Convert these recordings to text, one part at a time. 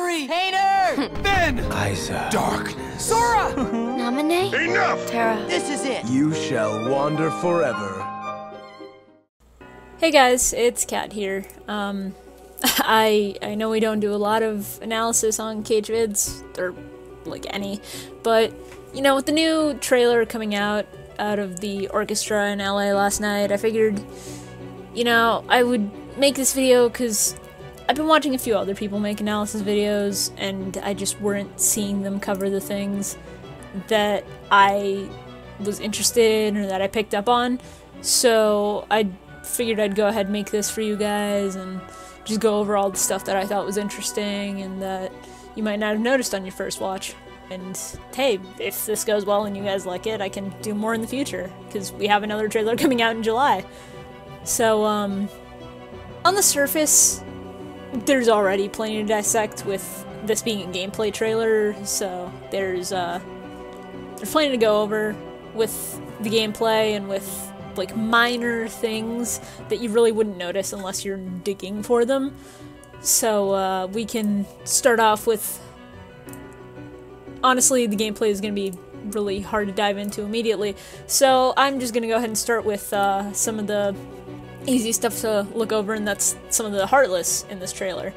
Kairi! Hater! Ben! Isa. Darkness. Sora! Namine? Enough! Terra. This is it! You shall wander forever. Hey guys, it's Kat here. I know we don't do a lot of analysis on KH-Vids, or like any, but you know, with the new trailer coming out of the orchestra in LA last night, I figured, you know, I would make this video because I've been watching a few other people make analysis videos, and I just weren't seeing them cover the things that I was interested in or that I picked up on, so I figured I'd go ahead and make this for you guys and just go over all the stuff that I thought was interesting and that you might not have noticed on your first watch. And hey, if this goes well and you guys like it, I can do more in the future, because we have another trailer coming out in July. So, on the surface, there's already plenty to dissect with this being a gameplay trailer, so there's plenty to go over with the gameplay and with like minor things that you really wouldn't notice unless you're digging for them. So we can start off with, honestly, the gameplay is going to be really hard to dive into immediately, so I'm just going to go ahead and start with some of the easy stuff to look over, and that's some of the Heartless in this trailer,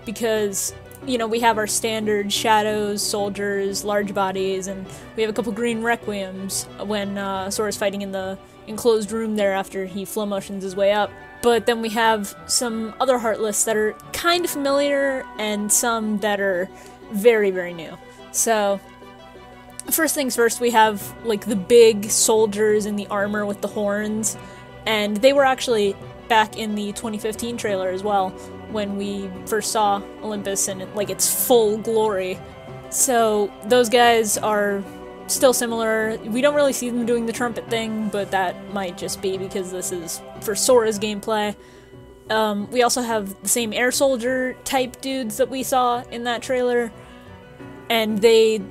because, you know, we have our standard shadows, soldiers, large bodies, and we have a couple green requiems when Sora's fighting in the enclosed room there after he flow motions his way up. But then we have some other Heartless that are kind of familiar and some that are very, very new. So, first things first, we have like the big soldiers in the armor with the horns, and they were actually back in the 2015 trailer as well, when we first saw Olympus in like its full glory. So those guys are still similar. We don't really see them doing the trumpet thing, but that might just be because this is for Sora's gameplay. We also have the same air soldier type dudes that we saw in that trailer, and they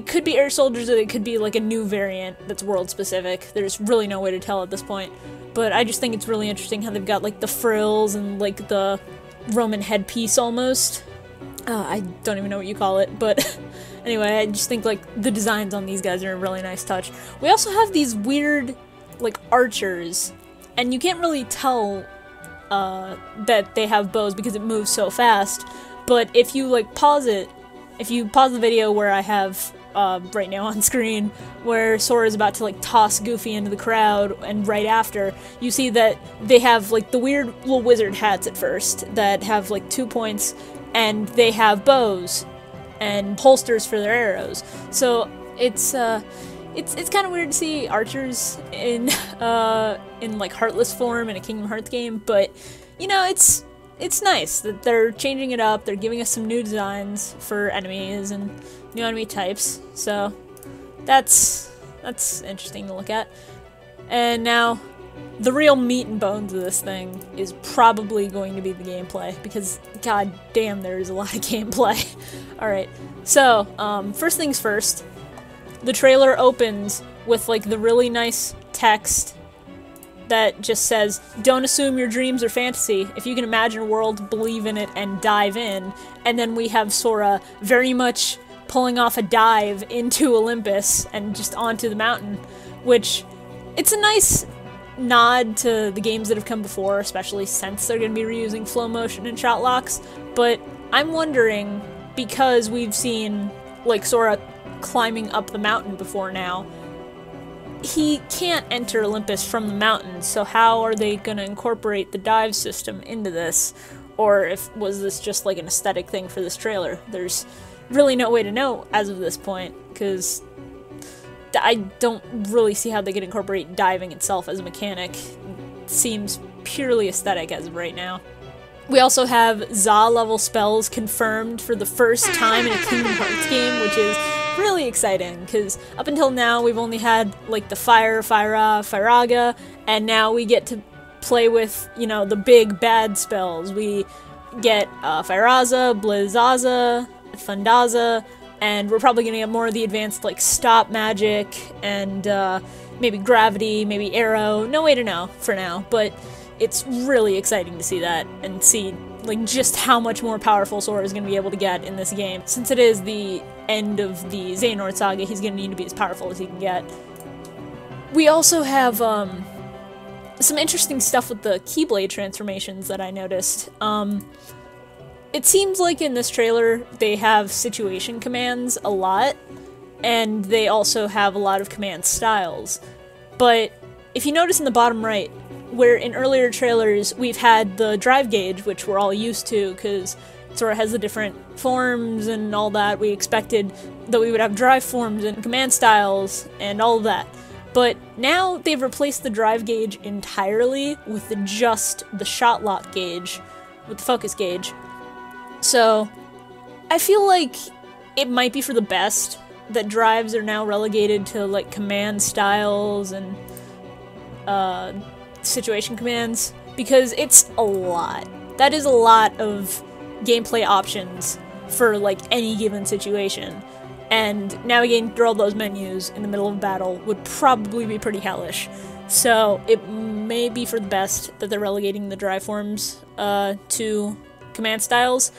could be air soldiers or they could be like a new variant that's world specific. There's really no way to tell at this point, but I just think it's really interesting how they've got like the frills and like the Roman headpiece almost. I don't even know what you call it, but anyway, I just think like the designs on these guys are a really nice touch. We also have these weird like archers, and you can't really tell that they have bows because it moves so fast, but if you like pause it, if you pause the video where I have right now on screen, where Sora is about to like toss Goofy into the crowd, and right after, you see that they have like the weird little wizard hats at first that have like 2 points, and they have bows and holsters for their arrows. So it's kind of weird to see archers in like Heartless form in a Kingdom Hearts game, but you know, it's nice that they're changing it up. They're giving us some new designs for enemies and new enemy types, so that's interesting to look at. And now, the real meat and bones of this thing is probably going to be the gameplay, because god damn, there is a lot of gameplay. Alright, so, first things first, the trailer opens with like the really nice text that just says, "Don't assume your dreams are fantasy. If you can imagine a world, believe in it, and dive in." And then we have Sora very much pulling off a dive into Olympus and just onto the mountain, which, it's a nice nod to the games that have come before, especially since they're going to be reusing flow motion and shot locks. But I'm wondering, because we've seen like Sora climbing up the mountain before now, he can't enter Olympus from the mountain, so how are they going to incorporate the dive system into this? Or was this just like an aesthetic thing for this trailer? There's really no way to know as of this point, because I don't really see how they could incorporate diving itself as a mechanic. It seems purely aesthetic as of right now. We also have Za level spells confirmed for the first time in a Kingdom Hearts game, which is really exciting, because up until now we've only had like the Fire, Fyra, Fyraga, and now we get to play with, you know, the big bad spells. We get Fyraza, Blizzaza, Fundaza, and we're probably gonna get more of the advanced like stop magic and maybe gravity, maybe arrow. No way to know for now, but it's really exciting to see that and see like just how much more powerful Sora is going to be able to get in this game. Since it is the end of the Xehanort saga, he's going to need to be as powerful as he can get. We also have some interesting stuff with the Keyblade transformations that I noticed. It seems like in this trailer they have situation commands a lot, and they also have a lot of command styles. But if you notice in the bottom right, where in earlier trailers we've had the drive gauge, which we're all used to because Sora has the different forms and all that, we expected that we would have drive forms and command styles and all of that. But now they've replaced the drive gauge entirely with just the shot lock gauge, with the focus gauge. So I feel like it might be for the best that drives are now relegated to like command styles and situation commands, because it's a lot. That is a lot of gameplay options for like any given situation, and navigating through all those menus in the middle of battle would probably be pretty hellish. So it may be for the best that they're relegating the drive forms to command styles.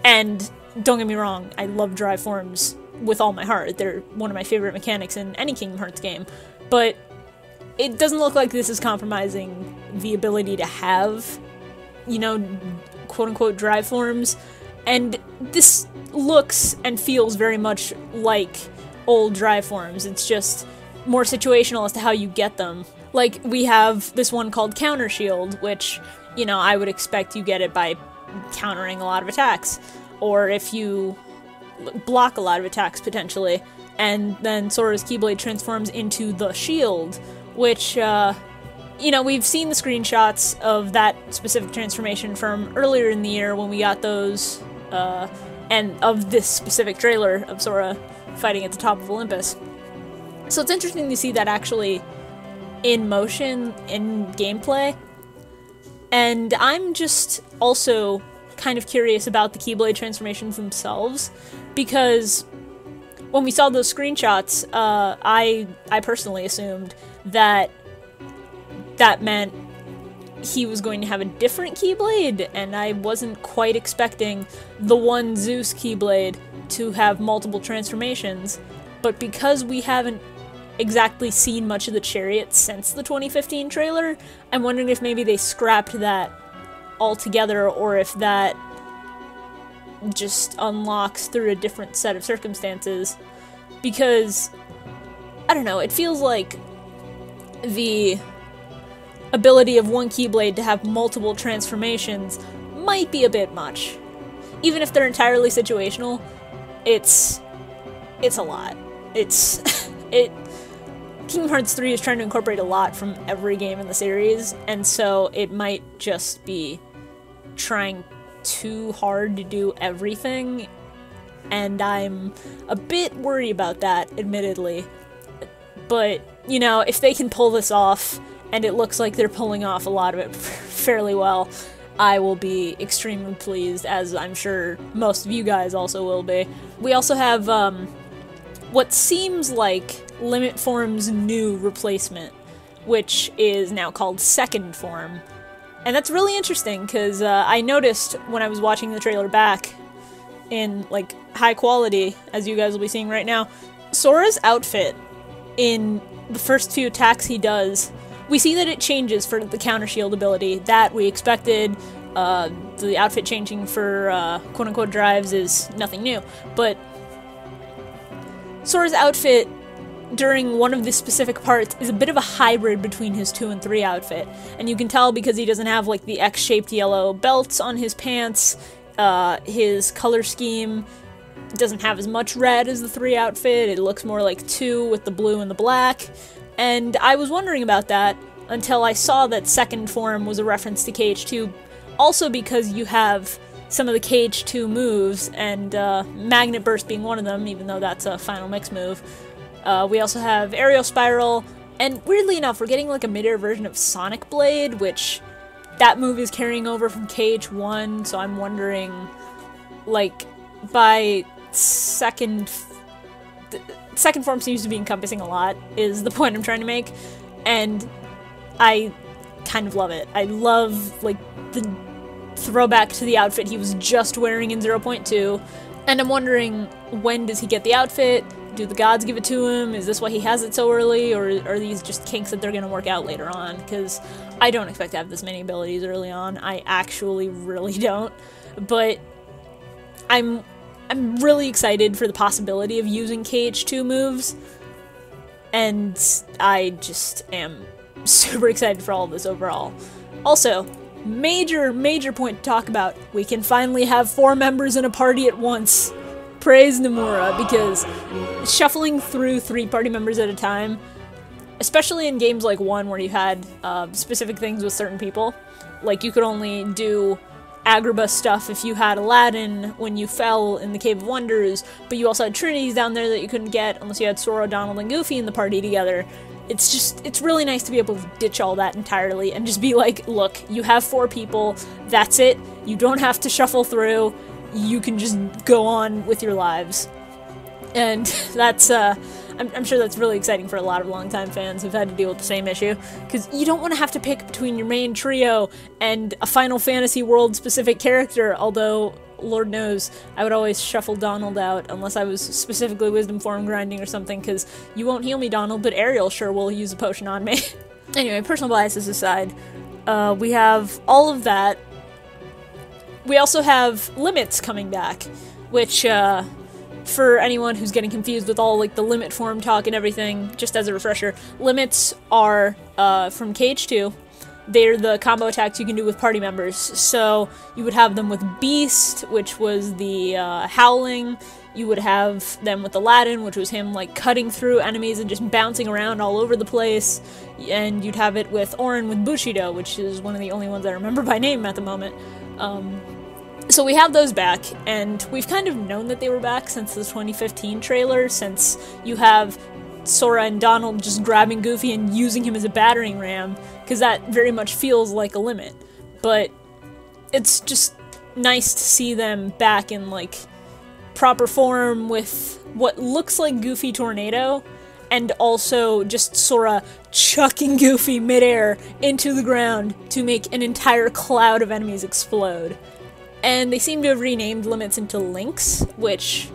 And don't get me wrong, I love drive forms with all my heart. They're one of my favorite mechanics in any Kingdom Hearts game. But it doesn't look like this is compromising the ability to have, you know, quote-unquote drive forms. And this looks and feels very much like old drive forms. It's just more situational as to how you get them. Like, we have this one called Counter Shield, which, you know, I would expect you get it by countering a lot of attacks. Or if you block a lot of attacks, potentially. And then Sora's Keyblade transforms into the Shield, which, you know, we've seen the screenshots of that specific transformation from earlier in the year when we got those, and of this specific trailer of Sora fighting at the top of Olympus. So it's interesting to see that actually in motion, in gameplay. And I'm just also kind of curious about the Keyblade transformations themselves, because when we saw those screenshots, I personally assumed that meant he was going to have a different Keyblade, and I wasn't quite expecting the one Zeus Keyblade to have multiple transformations. But because we haven't exactly seen much of the chariot since the 2015 trailer, I'm wondering if maybe they scrapped that altogether, or if that just unlocks through a different set of circumstances. Because, I don't know, it feels like the ability of one Keyblade to have multiple transformations might be a bit much. Even if they're entirely situational, it's a lot. Kingdom Hearts 3 is trying to incorporate a lot from every game in the series, and so it might just be trying too hard to do everything, and I'm a bit worried about that, admittedly. But, you know, if they can pull this off, and it looks like they're pulling off a lot of it fairly well, I will be extremely pleased, as I'm sure most of you guys also will be. We also have what seems like Limit Form's new replacement, which is now called Second Form. And that's really interesting, because I noticed when I was watching the trailer back in, like, high quality, as you guys will be seeing right now, Sora's outfit in the first few attacks he does, we see that it changes for the Counter Shield ability. That we expected. The outfit changing for quote-unquote drives is nothing new. But Sora's outfit during one of the specific parts is a bit of a hybrid between his 2 and 3 outfit. And you can tell because he doesn't have, like, the X-shaped yellow belts on his pants. His color scheme doesn't have as much red as the 3 outfit. It looks more like 2 with the blue and the black. And I was wondering about that until I saw that Second Form was a reference to KH2, also because you have some of the KH2 moves, and Magnet Burst being one of them, even though that's a Final Mix move. We also have Aerial Spiral, and weirdly enough, we're getting like a mid-air version of Sonic Blade, which that move is carrying over from KH1, so I'm wondering, like, by Second Form seems to be encompassing a lot, is the point I'm trying to make, and I kind of love it. I love, like, the throwback to the outfit he was just wearing in 0.2, and I'm wondering, when does he get the outfit? Do the gods give it to him? Is this why he has it so early, or are these just kinks that they're going to work out later on? Because I don't expect to have this many abilities early on. I actually really don't. But I'm really excited for the possibility of using KH2 moves, and I just am super excited for all of this overall. Also, major point to talk about, we can finally have 4 members in a party at once. Praise Nomura, because shuffling through 3 party members at a time, especially in games like 1 where you had specific things with certain people, like you could only do Agrabah stuff if you had Aladdin when you fell in the Cave of Wonders, but you also had Trinities down there that you couldn't get unless you had Sora, Donald, and Goofy in the party together. It's really nice to be able to ditch all that entirely and just be like, look, you have 4 people, that's it, you don't have to shuffle through, you can just go on with your lives. And that's, I'm sure that's really exciting for a lot of longtime fans who've had to deal with the same issue, because you don't want to have to pick between your main trio and a Final Fantasy world-specific character, although, Lord knows, I would always shuffle Donald out unless I was specifically Wisdom Form grinding or something, because you won't heal me, Donald, but Ariel sure will use a potion on me. Anyway, personal biases aside, we have all of that. We also have limits coming back, which, for anyone who's getting confused with all, like, the limit form talk and everything, just as a refresher, limits are, from KH2. They're the combo attacks you can do with party members. So, you would have them with Beast, which was the, Howling. You would have them with Aladdin, which was him, like, cutting through enemies and just bouncing around all over the place. And you'd have it with Auron with Bushido, which is one of the only ones I remember by name at the moment. So we have those back, and we've kind of known that they were back since the 2015 trailer, since you have Sora and Donald just grabbing Goofy and using him as a battering ram, because that very much feels like a limit. But it's just nice to see them back in, like, proper form with what looks like Goofy Tornado, and also just Sora chucking Goofy midair into the ground to make an entire cloud of enemies explode. And they seem to have renamed limits into links, which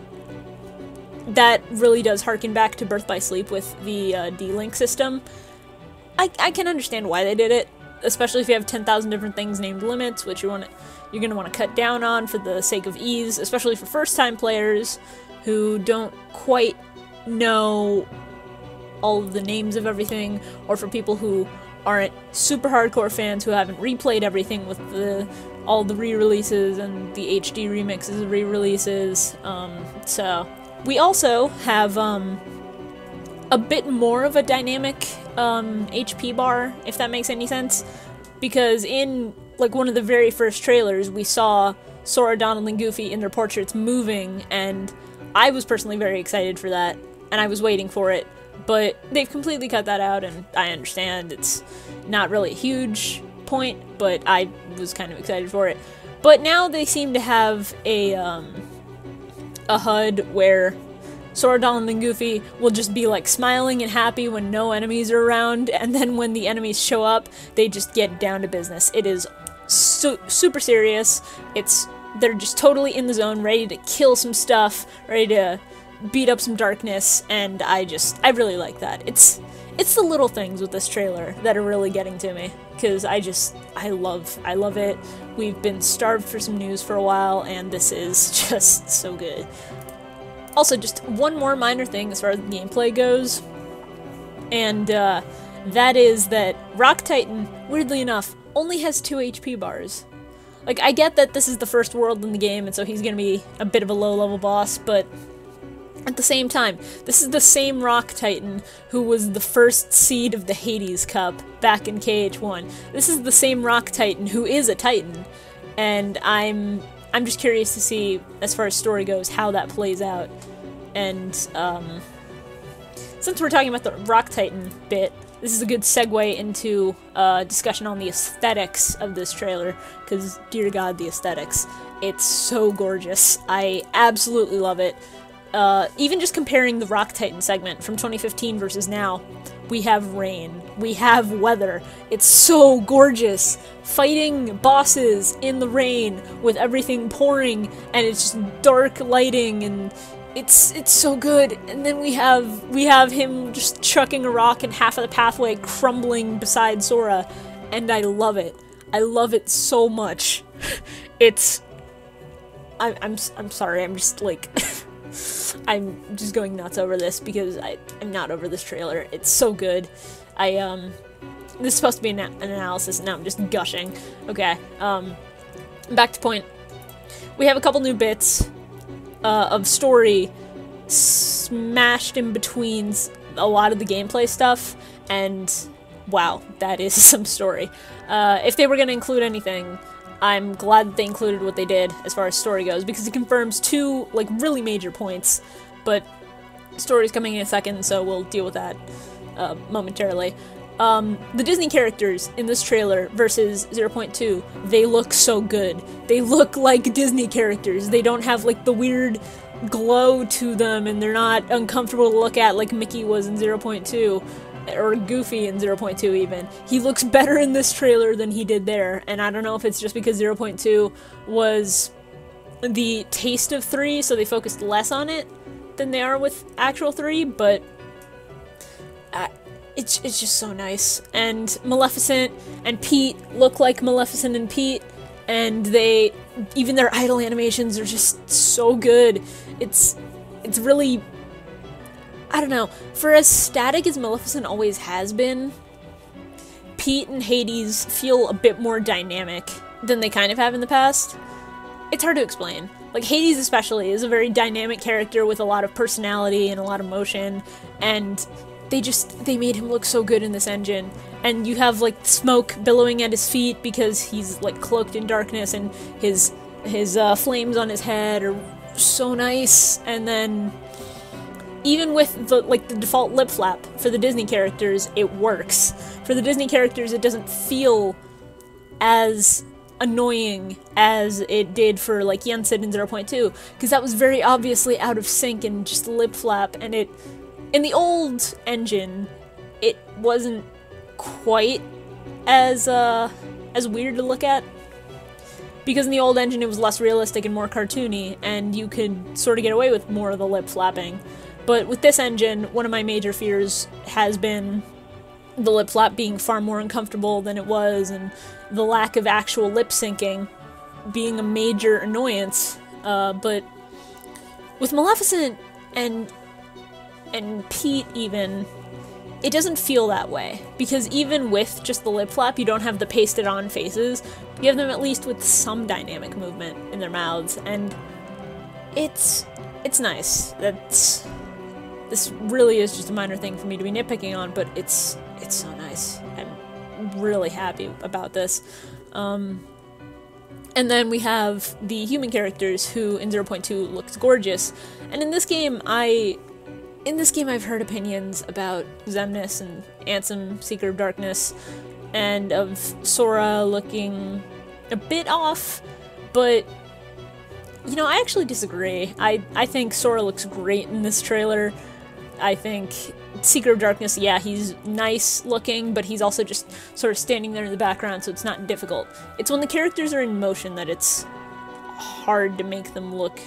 that really does harken back to Birth by Sleep with the D-Link system. I can understand why they did it, especially if you have 10,000 different things named limits, which you're going to want to cut down on for the sake of ease, especially for first-time players who don't quite know all of the names of everything, or for people who aren't super hardcore fans who haven't replayed everything with all the re-releases and the HD remixes of re-releases. So we also have a bit more of a dynamic HP bar, if that makes any sense, because in like one of the very first trailers we saw Sora, Donald, and Goofy in their portraits moving, and I was personally very excited for that, and I was waiting for it. But they've completely cut that out, and I understand it's not really a huge point, but I was kind of excited for it. But now they seem to have a HUD where Sora, Donald, and Goofy will just be like smiling and happy when no enemies are around, and then when the enemies show up, they just get down to business. It is super serious. They're just totally in the zone, ready to kill some stuff, ready to beat up some darkness, and I really like that. It's the little things with this trailer that are really getting to me, because I love it. We've been starved for some news for a while, and this is just so good. Also, just one more minor thing as far as the gameplay goes, and that is that Rock Titan, weirdly enough, only has 2 HP bars. Like, I get that this is the first world in the game, and so he's gonna be a bit of a low-level boss, but at the same time, this is the same Rock Titan who was the first seed of the Hades Cup back in KH1. This is the same Rock Titan who is a Titan, and I'm just curious to see, as far as story goes, how that plays out. And since we're talking about the Rock Titan bit, this is a good segue into discussion on the aesthetics of this trailer, because, dear God, the aesthetics. It's so gorgeous. I absolutely love it. even just comparing the Rock Titan segment from 2015 versus now, we have rain, we have weather. It's so gorgeous. Fighting bosses in the rain with everything pouring, and it's just dark lighting, and it's so good. And then we have him just chucking a rock and half of the pathway crumbling beside Sora, and I love it. I love it so much. I'm sorry, I'm just like I'm just going nuts over this because I'm not over this trailer. It's so good. This is supposed to be an analysis, and now I'm just gushing. Okay, back to point. We have a couple new bits of story smashed in between a lot of the gameplay stuff, and wow, that is some story. If they were going to include anything, I'm glad that they included what they did as far as story goes, because it confirms two, like, really major points, but story's coming in a second, so we'll deal with that momentarily. The Disney characters in this trailer versus 0.2, they look so good. They look like Disney characters. They don't have, like, the weird glow to them, and they're not uncomfortable to look at like Mickey was in 0.2. Or Goofy in 0.2 even. He looks better in this trailer than he did there, and I don't know if it's just because 0.2 was the taste of 3, so they focused less on it than they are with actual 3, but it's just so nice. And Maleficent and Pete look like Maleficent and Pete, and even their idle animations are just so good. It's really, I don't know, for as static as Maleficent always has been, Pete and Hades feel a bit more dynamic than they kind of have in the past. It's hard to explain. Like, Hades especially is a very dynamic character with a lot of personality and a lot of motion, and they made him look so good in this engine. And you have, like, smoke billowing at his feet because he's, like, cloaked in darkness, and his flames on his head are so nice. And then even with the default lip flap for the Disney characters, it works. For the Disney characters, it doesn't feel as annoying as it did for, like, Yensid in 0.2, because that was very obviously out of sync and just lip flap, and in the old engine, it wasn't quite as weird to look at, because in the old engine it was less realistic and more cartoony, and you could sort of get away with more of the lip flapping. But with this engine, one of my major fears has been the lip flap being far more uncomfortable than it was, and the lack of actual lip syncing being a major annoyance. But with Maleficent and Pete even, it doesn't feel that way, because even with just the lip flap, you don't have the pasted on faces. You have them at least with some dynamic movement in their mouths, and it's nice. This really is just a minor thing for me to be nitpicking on, but it's so nice. I'm really happy about this. And then we have the human characters, who in 0.2 looks gorgeous. And in this game I've heard opinions about Xemnas and Ansem, Seeker of Darkness, and of Sora looking a bit off, but you know, I actually disagree. I think Sora looks great in this trailer. I think Seeker of Darkness, yeah, he's nice looking, but he's also just sort of standing there in the background, so it's not difficult. It's when the characters are in motion that it's hard to make them look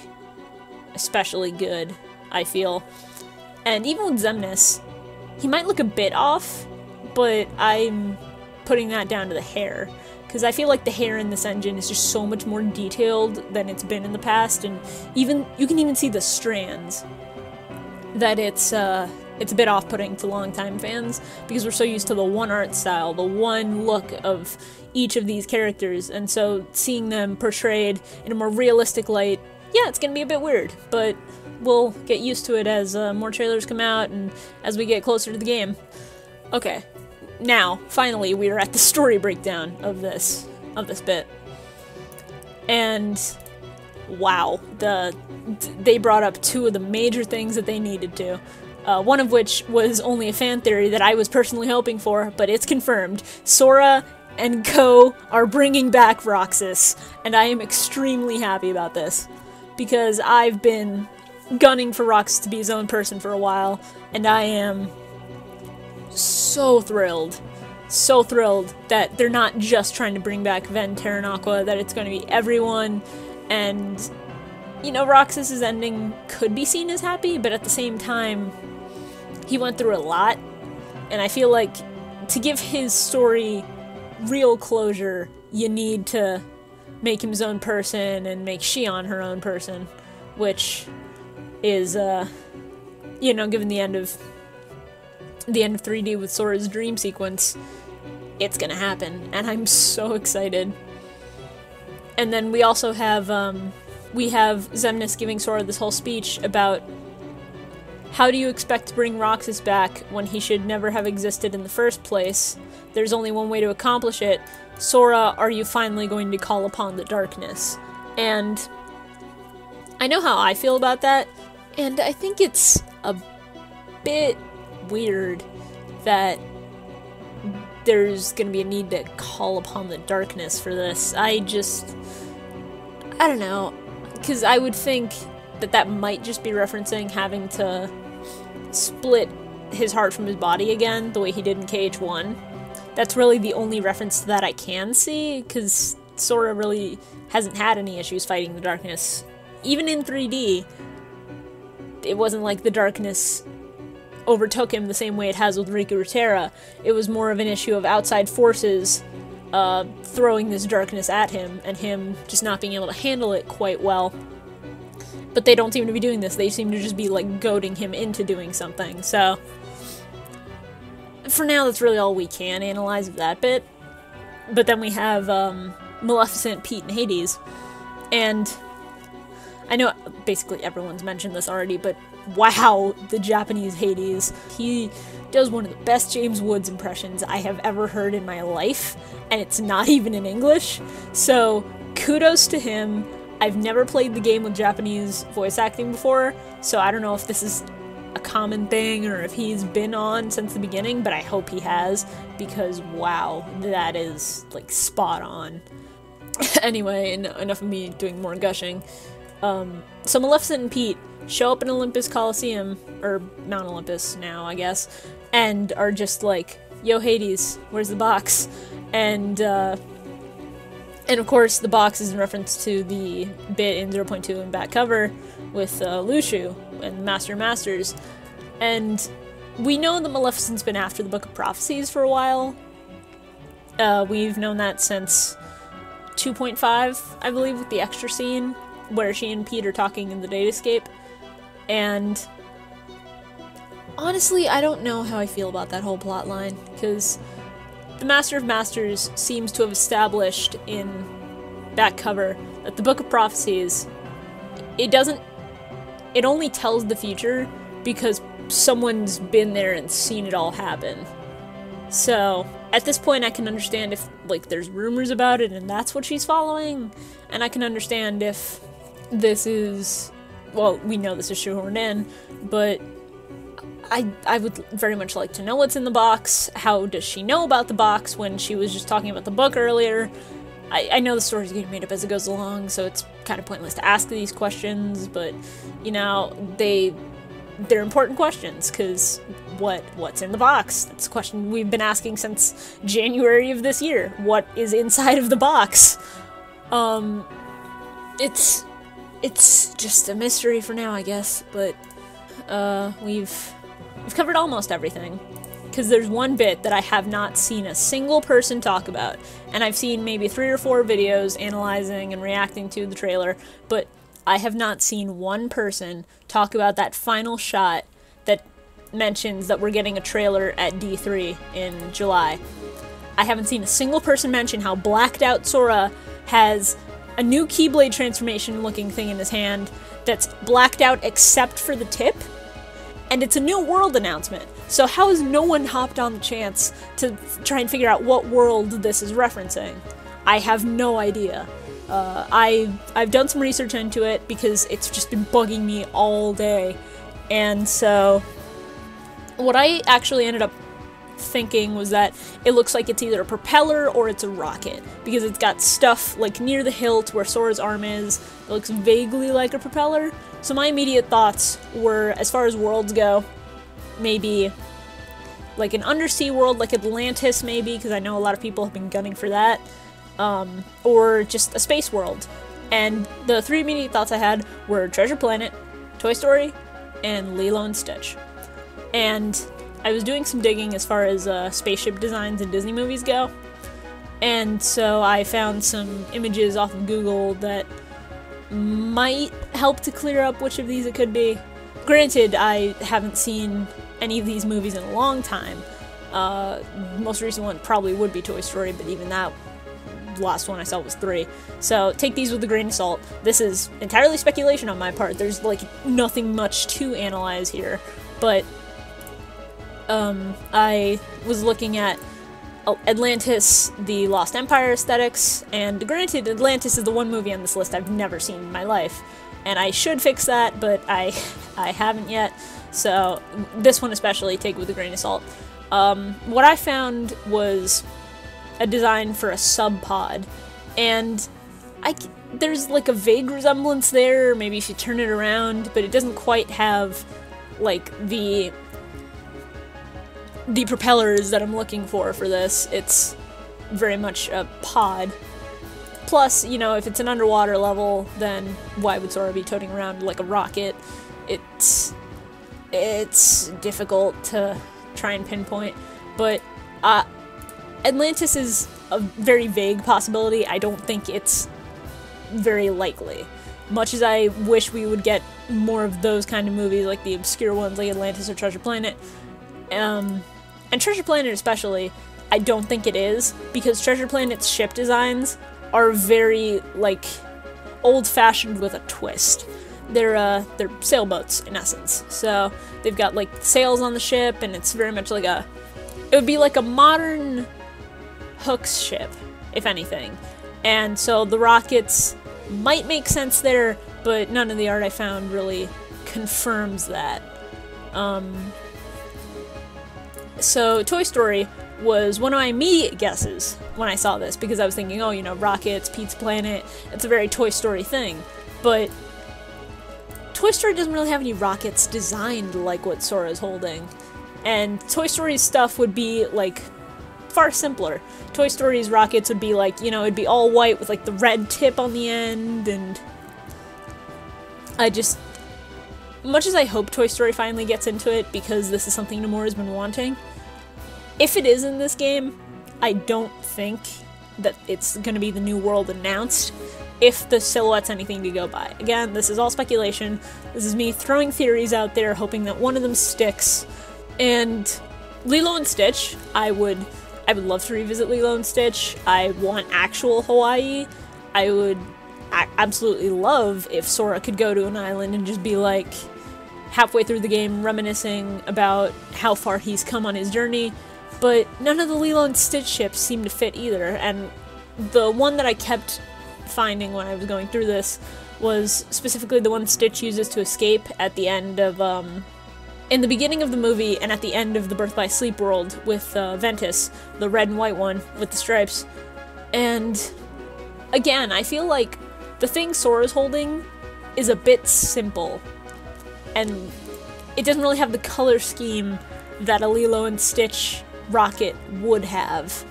especially good, I feel. And even with Xemnas, he might look a bit off, but I'm putting that down to the hair, because I feel like the hair in this engine is just so much more detailed than it's been in the past, and you can even see the strands, that it's a bit off-putting to longtime fans, because we're so used to the one art style, the one look of each of these characters, and so seeing them portrayed in a more realistic light, yeah, it's gonna be a bit weird, but we'll get used to it as more trailers come out and as we get closer to the game. Okay, now, finally, we are at the story breakdown of this bit. And wow, they brought up two of the major things that they needed to. One of which was only a fan theory that I was personally hoping for, but it's confirmed. Sora and Co are bringing back Roxas, and I am extremely happy about this, because I've been gunning for Roxas to be his own person for a while, and I am so thrilled that they're not just trying to bring back Ven, Terra, and Aqua, that it's going to be everyone, and, you know, Roxas's ending could be seen as happy, but at the same time, he went through a lot, and I feel like to give his story real closure, you need to make him his own person and make Xion her own person, which is, you know, given the end of 3D with Sora's dream sequence, it's gonna happen, and I'm so excited. And then we also have, Xemnas giving Sora this whole speech about how do you expect to bring Roxas back when he should never have existed in the first place? There's only one way to accomplish it. Sora, are you finally going to call upon the darkness? And I know how I feel about that, and I think it's a bit weird that there's gonna be a need to call upon the darkness for this. I don't know, because I would think that might just be referencing having to split his heart from his body again, the way he did in KH1. That's really the only reference to that I can see, because Sora really hasn't had any issues fighting the darkness. Even in 3D, it wasn't like the darkness overtook him the same way it has with Riku or Terra. It was more of an issue of outside forces throwing this darkness at him, and him just not being able to handle it quite well. But they don't seem to be doing this. They seem to just be, like, goading him into doing something. So, for now, that's really all we can analyze of that bit. But then we have Maleficent, Pete, and Hades. And I know basically everyone's mentioned this already, but wow, the Japanese Hades. He does one of the best James Woods impressions I have ever heard in my life, and it's not even in English. So, kudos to him. I've never played the game with Japanese voice acting before, so I don't know if this is a common thing or if he's been on since the beginning, but I hope he has, because wow, that is, like, spot on. Anyway, enough of me doing more gushing. So Maleficent and Pete show up in Olympus Coliseum, or Mount Olympus now, I guess, and are just like, yo Hades, where's the box? And of course the box is in reference to the bit in 0.2 and back cover with Lushu and Master Masters. And we know that Maleficent's been after the Book of Prophecies for a while. We've known that since 2.5, I believe, with the extra scene where she and Pete are talking in the Datascape. And honestly, I don't know how I feel about that whole plot line, because the Master of Masters seems to have established in back cover that the Book of Prophecies, it only tells the future because someone's been there and seen it all happen. So, at this point I can understand if, like, there's rumors about it and that's what she's following, and I can understand if this is, well, we know this is shoehorned in, but I would very much like to know what's in the box. How does she know about the box when she was just talking about the book earlier? I know the story's getting made up as it goes along, so it's kind of pointless to ask these questions, but, you know, they're important questions, because what's in the box? That's a question we've been asking since January of this year. What is inside of the box? It's just a mystery for now, I guess, but we've covered almost everything, because there's one bit that I have not seen a single person talk about, and I've seen maybe 3 or 4 videos analyzing and reacting to the trailer, but I have not seen one person talk about that final shot that mentions that we're getting a trailer at D3 in July. I haven't seen a single person mention how blacked out Sora has a new Keyblade transformation looking thing in his hand that's blacked out except for the tip, and it's a new world announcement. So how has no one hopped on the chance to try and figure out what world this is referencing? I have no idea. I've done some research into it because it's just been bugging me all day, and so what I actually ended up thinking was that it looks like it's either a propeller or it's a rocket, because it's got stuff like near the hilt where Sora's arm is. It looks vaguely like a propeller. So my immediate thoughts were, as far as worlds go, maybe like an undersea world like Atlantis, maybe, because I know a lot of people have been gunning for that, or just a space world. And the three immediate thoughts I had were Treasure Planet, Toy Story, and Lilo and Stitch. And I was doing some digging as far as spaceship designs in Disney movies go, and so I found some images off of Google that might help to clear up which of these it could be. Granted, I haven't seen any of these movies in a long time. Most recent one probably would be Toy Story, but even that last one I saw was 3. So take these with a grain of salt. This is entirely speculation on my part. There's like nothing much to analyze here, but I was looking at Atlantis, the Lost Empire aesthetics, and granted, Atlantis is the one movie on this list I've never seen in my life, and I should fix that, but I haven't yet, so this one especially, take with a grain of salt. What I found was a design for a sub-pod, and there's like a vague resemblance there, maybe if you turn it around, but it doesn't quite have like the propellers that I'm looking for this. It's very much a pod. Plus, you know, if it's an underwater level, then why would Sora be toting around like a rocket? It's difficult to try and pinpoint, but Atlantis is a very vague possibility. I don't think it's very likely. Much as I wish we would get more of those kind of movies, like the obscure ones like Atlantis or Treasure Planet, and Treasure Planet especially, I don't think it is, because Treasure Planet's ship designs are very, like, old-fashioned with a twist. They're sailboats, in essence. So, they've got, like, sails on the ship, and it's very much like it would be like a modern Hook's ship, if anything. And so the rockets might make sense there, but none of the art I found really confirms that. So Toy Story was one of my immediate guesses when I saw this, because I was thinking, oh, you know, rockets, Pizza Planet, it's a very Toy Story thing. But Toy Story doesn't really have any rockets designed like what Sora's holding. And Toy Story's stuff would be, like, far simpler. Toy Story's rockets would be, like, you know, it'd be all white with, like, the red tip on the end, and much as I hope Toy Story finally gets into it, because this is something Nomura's been wanting, if it is in this game, I don't think that it's going to be the new world announced, if the silhouette's anything to go by. Again, this is all speculation. This is me throwing theories out there, hoping that one of them sticks. And Lilo and Stitch, I would love to revisit Lilo and Stitch. I want actual Hawaii. I would absolutely love if Sora could go to an island and just be like, halfway through the game, reminiscing about how far he's come on his journey. But none of the Lilo and Stitch ships seem to fit either, and the one that I kept finding when I was going through this was specifically the one Stitch uses to escape at the end of, in the beginning of the movie and at the end of the Birth by Sleep world with Ventus, the red and white one with the stripes. And again, I feel like the thing Sora's holding is a bit simple, and it doesn't really have the color scheme that a Lilo and Stitch rocket would have,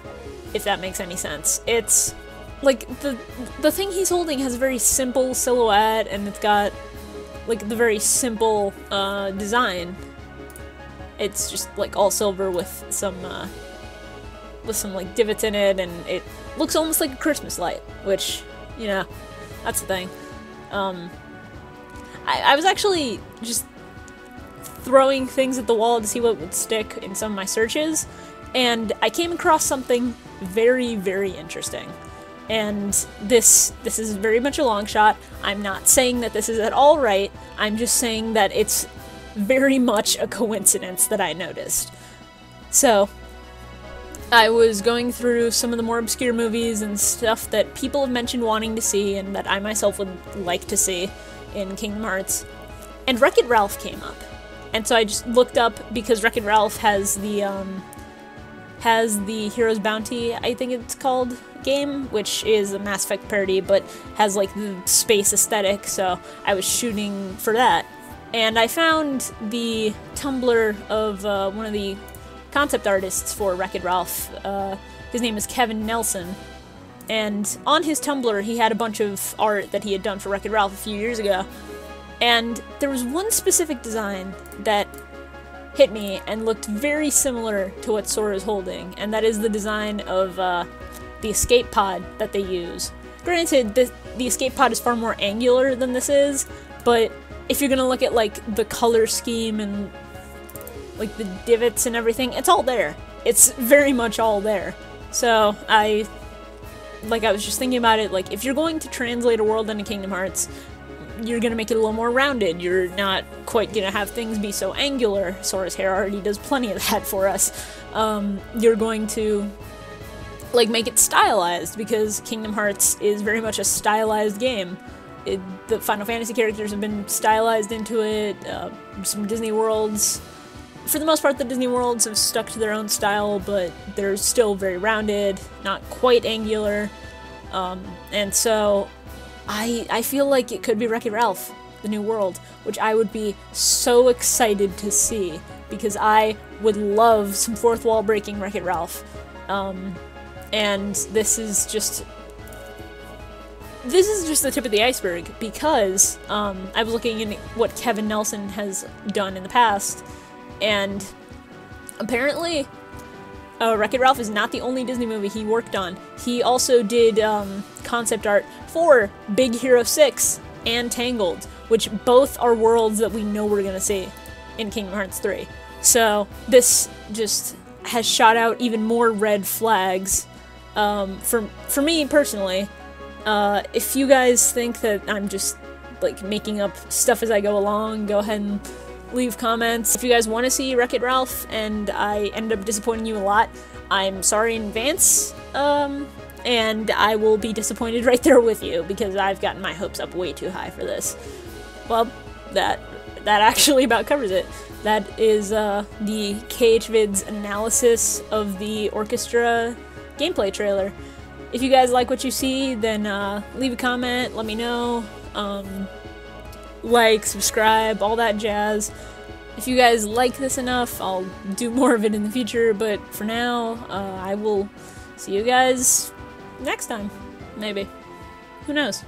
if that makes any sense. It's like the thing he's holding has a very simple silhouette, and it's got like the very simple design. It's just like all silver with some like divots in it, and it looks almost like a Christmas light, which, you know, that's the thing. I was actually just throwing things at the wall to see what would stick in some of my searches, and I came across something very, very interesting. And this is very much a long shot. I'm not saying that this is at all right. I'm just saying that it's very much a coincidence that I noticed. So, I was going through some of the more obscure movies and stuff that people have mentioned wanting to see and that I myself would like to see in Kingdom Hearts, and Wreck-It Ralph came up. And so I just looked up, because Wreck-It Ralph has the has the Hero's Bounty, I think it's called, game, which is a Mass Effect parody, but has like the space aesthetic, so I was shooting for that. And I found the Tumblr of one of the concept artists for Wreck-It Ralph. His name is Kevin Nelson. And on his Tumblr, he had a bunch of art that he had done for Wreck-It Ralph a few years ago. And there was one specific design that hit me and looked very similar to what Sora's holding, and that is the design of the escape pod that they use. Granted, the escape pod is far more angular than this is, but if you're gonna look at like the color scheme and like the divots and everything, it's all there. It's very much all there. So I was just thinking about it, like if you're going to translate a world into Kingdom Hearts, you're gonna make it a little more rounded. You're not quite gonna have things be so angular. Sora's hair already does plenty of that for us. You're going to like make it stylized, because Kingdom Hearts is very much a stylized game. The Final Fantasy characters have been stylized into it. Some Disney worlds, for the most part, the Disney worlds have stuck to their own style, but they're still very rounded, not quite angular. And so I feel like it could be Wreck-It Ralph, the new world, which I would be so excited to see, because I would love some fourth wall breaking Wreck-It Ralph. And this is just the tip of the iceberg, because I was looking at what Kevin Nelson has done in the past, and apparently Wreck-It Ralph is not the only Disney movie he worked on. He also did concept art for Big Hero 6 and Tangled, which both are worlds that we know we're gonna see in Kingdom Hearts 3. So this just has shot out even more red flags for me personally. If you guys think that I'm just like making up stuff as I go along, go ahead and leave comments. If you guys want to see Wreck-It Ralph and I end up disappointing you a lot, I'm sorry in advance, and I will be disappointed right there with you, because I've gotten my hopes up way too high for this. Well, that actually about covers it. That is the KH-Vids analysis of the Orchestra gameplay trailer. If you guys like what you see, then leave a comment, let me know, like, subscribe, all that jazz. If you guys like this enough, I'll do more of it in the future, but for now, I will see you guys next time, maybe. Who knows?